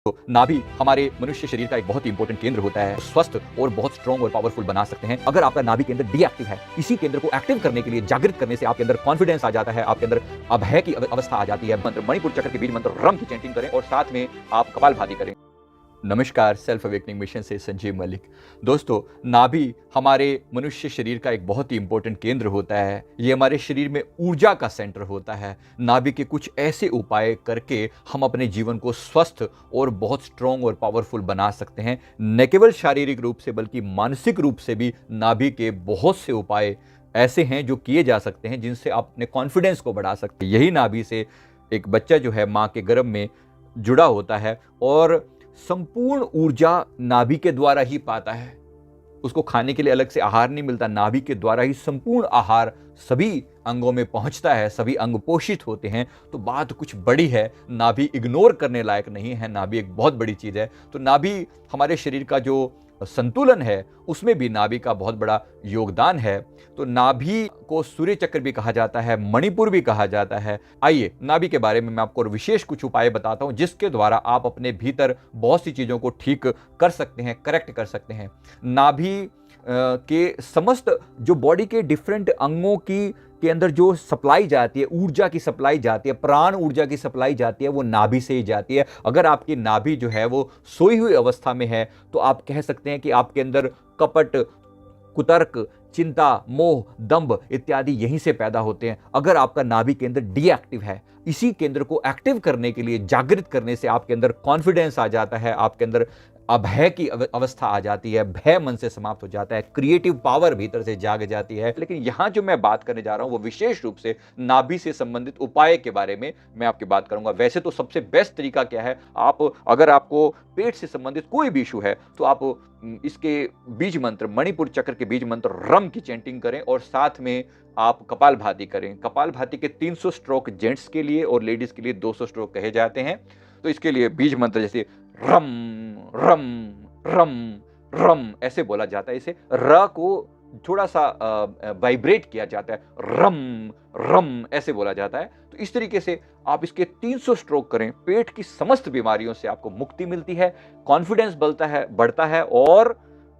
तो नाभि हमारे मनुष्य शरीर का एक बहुत ही इंपॉर्टेंट केंद्र होता है, स्वस्थ और बहुत स्ट्रॉन्ग और पावरफुल बना सकते हैं। अगर आपका नाभि केंद्र डीएक्टिव है, इसी केंद्र को एक्टिव करने के लिए जागृत करने से आपके अंदर कॉन्फिडेंस आ जाता है, आपके अंदर अभय की अवस्था आ जाती है। मंत्र मणिपुर चक्र के बीज मंत्र रम की चैंटिंग करें और साथ में आप कपालभाति करें। नमस्कार, सेल्फ अवेकनिंग मिशन से संजीव मलिक। दोस्तों, नाभि हमारे मनुष्य शरीर का एक बहुत ही इंपॉर्टेंट केंद्र होता है। ये हमारे शरीर में ऊर्जा का सेंटर होता है। नाभि के कुछ ऐसे उपाय करके हम अपने जीवन को स्वस्थ और बहुत स्ट्रॉन्ग और पावरफुल बना सकते हैं। न केवल शारीरिक रूप से बल्कि मानसिक रूप से भी नाभि के बहुत से उपाय ऐसे हैं जो किए जा सकते हैं, जिनसे आप अपने कॉन्फिडेंस को बढ़ा सकते हैं। यही नाभि से एक बच्चा जो है माँ के गर्भ में जुड़ा होता है और संपूर्ण ऊर्जा नाभि के द्वारा ही पाता है। उसको खाने के लिए अलग से आहार नहीं मिलता, नाभि के द्वारा ही संपूर्ण आहार सभी अंगों में पहुंचता है, सभी अंग पोषित होते हैं। तो बात कुछ बड़ी है, नाभि इग्नोर करने लायक नहीं है, नाभि एक बहुत बड़ी चीज है। तो नाभि हमारे शरीर का जो संतुलन है उसमें भी नाभि का बहुत बड़ा योगदान है। तो नाभि को सूर्य चक्र भी कहा जाता है, मणिपुर भी कहा जाता है। आइए नाभि के बारे में मैं आपको विशेष कुछ उपाय बताता हूं, जिसके द्वारा आप अपने भीतर बहुत सी चीजों को ठीक कर सकते हैं, करेक्ट कर सकते हैं। नाभि के समस्त जो बॉडी के डिफरेंट अंगों की के अंदर जो सप्लाई जाती है, ऊर्जा की सप्लाई जाती है, प्राण ऊर्जा की सप्लाई जाती है, वो नाभि से ही जाती है। अगर आपकी नाभि जो है वो सोई हुई अवस्था में है तो आप कह सकते हैं कि आपके अंदर कपट, कुतर्क, चिंता, मोह, दंभ इत्यादि यहीं से पैदा होते हैं। अगर आपका नाभि केंद्र डीएक्टिव है, इसी केंद्र को एक्टिव करने के लिए जागृत करने से आपके अंदर कॉन्फिडेंस आ जाता है, आपके अंदर अभय की अवस्था आ जाती है, भय मन से समाप्त हो जाता है, क्रिएटिव पावर भीतर से जाग जाती है। लेकिन यहां जो मैं बात करने जा रहा हूं वो विशेष रूप से नाभि से संबंधित उपाय के बारे में मैं आपकी बात करूंगा। वैसे तो सबसे बेस्ट तरीका क्या है, अगर आपको पेट से संबंधित कोई भी इशू है तो आप इसके बीज मंत्र मणिपुर चक्र के बीज मंत्र रम की चैंटिंग करें और साथ में आप कपालभाति करें। कपालभाति के 300 स्ट्रोक जेंट्स के लिए और लेडीज के लिए 200 स्ट्रोक कहे जाते हैं। तो इसके लिए बीज मंत्र जैसे रम रम रम रम ऐसे बोला जाता है। इसे र को थोड़ा सा वाइब्रेट किया जाता है, रम रम ऐसे बोला जाता है। तो इस तरीके से आप इसके 300 स्ट्रोक करें, पेट की समस्त बीमारियों से आपको मुक्ति मिलती है, कॉन्फिडेंस बढ़ता है और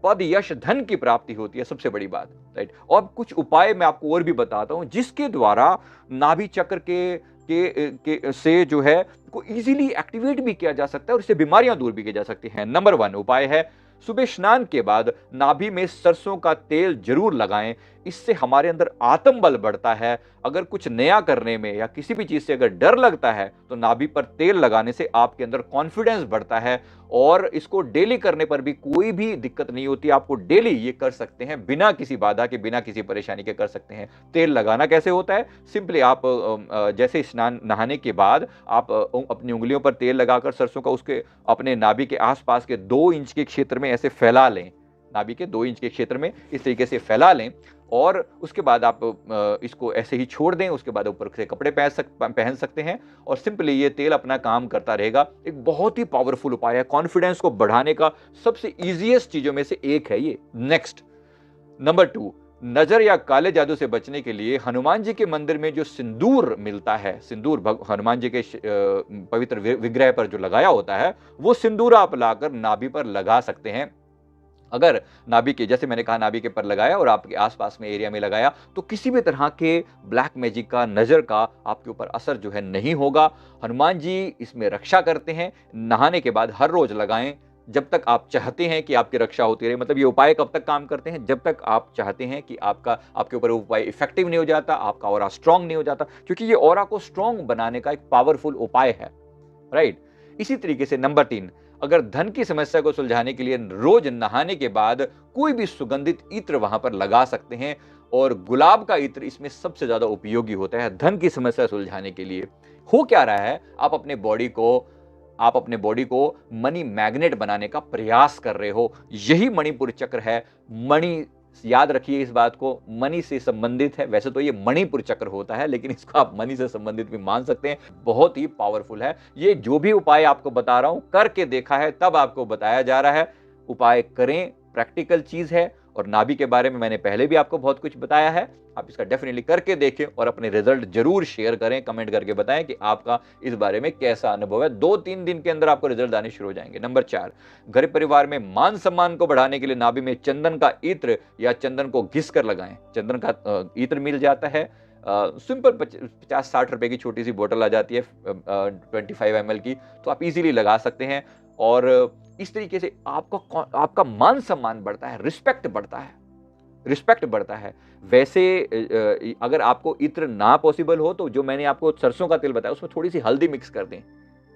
पद, यश, धन की प्राप्ति होती है, सबसे बड़ी बात, राइट। और कुछ उपाय मैं आपको और भी बताता हूं, जिसके द्वारा नाभि चक्र के से जो है को इजीली एक्टिवेट भी किया जा सकता है और इससे बीमारियां दूर भी की जा सकती हैं। नंबर 1 उपाय है, सुबह स्नान के बाद नाभि में सरसों का तेल जरूर लगाएं। इससे हमारे अंदर आत्मबल बढ़ता है। अगर कुछ नया करने में या किसी भी चीज से अगर डर लगता है तो नाभि पर तेल लगाने से आपके अंदर कॉन्फिडेंस बढ़ता है और इसको डेली करने पर भी कोई भी दिक्कत नहीं होती। आपको डेली ये कर सकते हैं, बिना किसी बाधा के, बिना किसी परेशानी के कर सकते हैं। तेल लगाना कैसे होता है, सिंपली आप जैसे स्नान नहाने के बाद आप अपनी उंगलियों पर तेल लगाकर सरसों का उसके अपने नाभि के आसपास के 2 इंच के क्षेत्र में ऐसे फैला लें। नाभि के 2 इंच के क्षेत्र में इस तरीके से फैला लें और उसके बाद आप इसको ऐसे ही छोड़ दें। उसके बाद ऊपर से कपड़े पहन सकते हैं और सिंपली ये तेल अपना काम करता रहेगा। एक बहुत ही पावरफुल उपाय है, कॉन्फिडेंस को बढ़ाने का सबसे इजीएस्ट चीजों में से एक है ये। नेक्स्ट, नंबर 2, नजर या काले जादू से बचने के लिए हनुमान जी के मंदिर में जो सिंदूर मिलता है, सिंदूर हनुमान जी के पवित्र विग्रह पर जो लगाया होता है, वो सिंदूर आप लाकर नाभि पर लगा सकते हैं। अगर नाभि के, जैसे मैंने कहा, नाभि के पर लगाया और आपके आसपास में एरिया में लगाया तो किसी भी तरह के ब्लैक मैजिक का, नजर का आपके ऊपर असर जो है नहीं होगा। हनुमान जी इसमें रक्षा करते हैं। नहाने के बाद हर रोज लगाएं जब तक आप चाहते हैं कि आपकी रक्षा होती रहे। मतलब ये उपाय कब तक काम करते हैं, जब तक आप चाहते हैं कि आपके ऊपर उपाय इफेक्टिव नहीं हो जाता, आपका ऑरा स्ट्रांग नहीं हो जाता, क्योंकि ये ऑरा को स्ट्रांग बनाने का एक पावरफुल उपाय है, राइट। इसी तरीके से नंबर 3, अगर धन की समस्या को सुलझाने के लिए रोज नहाने के बाद कोई भी सुगंधित इत्र वहां पर लगा सकते हैं और गुलाब का इत्र इसमें सबसे ज्यादा उपयोगी होता है धन की समस्या सुलझाने के लिए। हो क्या रहा है, आप अपने बॉडी को मनी मैग्नेट बनाने का प्रयास कर रहे हो। यही मणिपुर चक्र है। मणि, याद रखिए इस बात को, मनी से संबंधित है। वैसे तो ये मणिपुर चक्र होता है, लेकिन इसको आप मनी से संबंधित भी मान सकते हैं। बहुत ही पावरफुल है ये। जो भी उपाय आपको बता रहा हूं, करके देखा है तब आपको बताया जा रहा है। उपाय करें, प्रैक्टिकल चीज है और नाभि के बारे में मैंने पहले भी आपको बहुत कुछ बताया है। आप इसका डेफिनेटली करके देखें और अपने रिजल्ट जरूर शेयर करें, कमेंट करके बताएं कि आपका इस बारे में कैसा अनुभव है। 2-3 दिन के अंदर आपको रिजल्ट आने शुरू हो जाएंगे। नंबर 4, घर परिवार में मान सम्मान को बढ़ाने के लिए नाभि में चंदन का इत्र या चंदन को घिस कर लगाएं। चंदन का इत्र मिल जाता है, सिंपल 50-60 रुपए की छोटी सी बोतल आ जाती है 25 ml की, तो आप इजीली लगा सकते हैं और इस तरीके से आपका मान सम्मान बढ़ता है, रिस्पेक्ट बढ़ता है। वैसे अगर आपको इत्र ना पॉसिबल हो तो जो मैंने आपको सरसों का तेल बताया उसमें थोड़ी सी हल्दी मिक्स कर दें,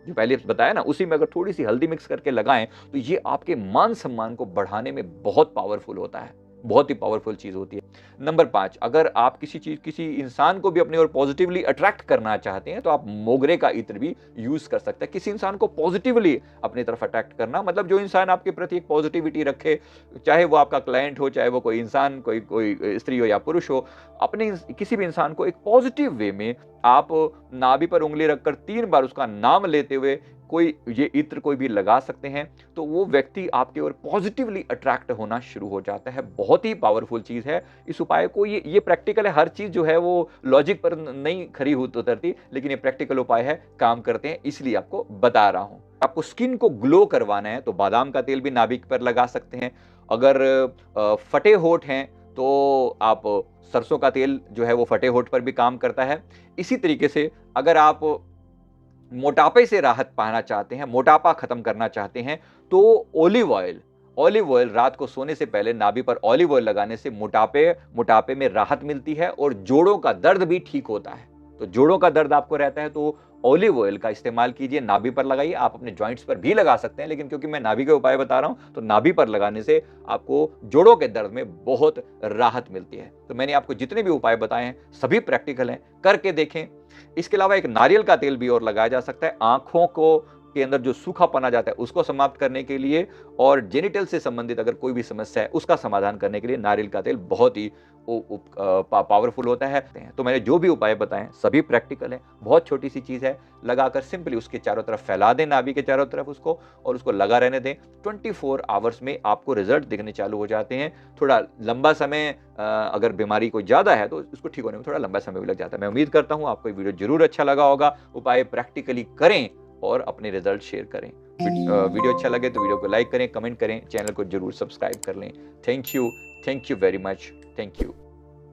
जो पहले बताया ना, उसी में अगर थोड़ी सी हल्दी मिक्स करके लगाएं तो ये आपके मान सम्मान को बढ़ाने में बहुत पावरफुल होता है, बहुत ही पावरफुल चीज होती है। नंबर 5, अगर आप किसी इंसान को भी अपनी ओर पॉजिटिवली अट्रैक्ट करना चाहते हैं तो आप मोगरे का इत्र भी यूज कर सकते हैं। किसी इंसान को पॉजिटिवली अपनी तरफ अट्रैक्ट करना, मतलब जो इंसान आपके प्रति एक पॉजिटिविटी रखे, चाहे वो आपका क्लाइंट हो, चाहे वो कोई इंसान, कोई स्त्री हो या पुरुष हो, अपने किसी भी इंसान को एक पॉजिटिव वे में आप नाभि पर उंगली रखकर 3 बार उसका नाम लेते हुए ये इत्र कोई भी लगा सकते हैं, तो वो व्यक्ति आपके ओर पॉजिटिवली अट्रैक्ट होना शुरू हो जाता है। बहुत ही पावरफुल चीज है। इस उपाय को ये प्रैक्टिकल है, हर चीज जो है वो लॉजिक पर नहीं खरी उतरती, लेकिन ये प्रैक्टिकल उपाय है, काम करते हैं, इसलिए आपको बता रहा हूं। आपको स्किन को ग्लो करवाना है तो बादाम का तेल भी नाभि पर लगा सकते हैं। अगर फटे होठ हैं तो आप सरसों का तेल जो है वो फटे होठ पर भी काम करता है। इसी तरीके से अगर आप मोटापे से राहत पाना चाहते हैं, मोटापा खत्म करना चाहते हैं, तो ऑलिव ऑयल रात को सोने से पहले नाभि पर ऑलिव ऑयल लगाने से मोटापे में राहत मिलती है और जोड़ों का दर्द भी ठीक होता है। तो जोड़ों का दर्द आपको रहता है तो ऑलिव ऑयल का इस्तेमाल कीजिए, नाभि पर लगाइए। आप अपने जॉइंट्स पर भी लगा सकते हैं, लेकिन क्योंकि मैं नाभि के उपाय बता रहा हूं तो नाभि पर लगाने से आपको जोड़ों के दर्द में बहुत राहत मिलती है। तो मैंने आपको जितने भी उपाय बताए हैं सभी प्रैक्टिकल हैं, करके देखें। इसके अलावा एक नारियल का तेल भी और लगाया जा सकता है आंखों को के अंदर जो सूखापन आ जाता है उसको समाप्त करने के लिए, और जेनिटल से संबंधित अगर कोई भी समस्या है उसका समाधान करने के लिए नारियल का तेल बहुत ही पावरफुल होता है। तो मैंने जो भी उपाय बताए सभी प्रैक्टिकल है, बहुत छोटी सी चीज है, लगाकर सिंपली उसके चारों तरफ फैला दें, नाभि के चारों तरफ उसको, और उसको लगा रहने दें। 24 आवर्स में आपको रिजल्ट दिखने चालू हो जाते हैं। थोड़ा लंबा समय, अगर बीमारी कोई ज्यादा है तो उसको ठीक होने में थोड़ा लंबा समय भी लग जाता है। मैं उम्मीद करता हूं आपको वीडियो जरूर अच्छा लगा होगा। उपाय प्रैक्टिकली करें और अपने रिजल्ट शेयर करें। वीडियो अच्छा लगे तो वीडियो को लाइक करें, कमेंट करें, चैनल को जरूर सब्सक्राइब कर लें। Thank you very much. Thank you.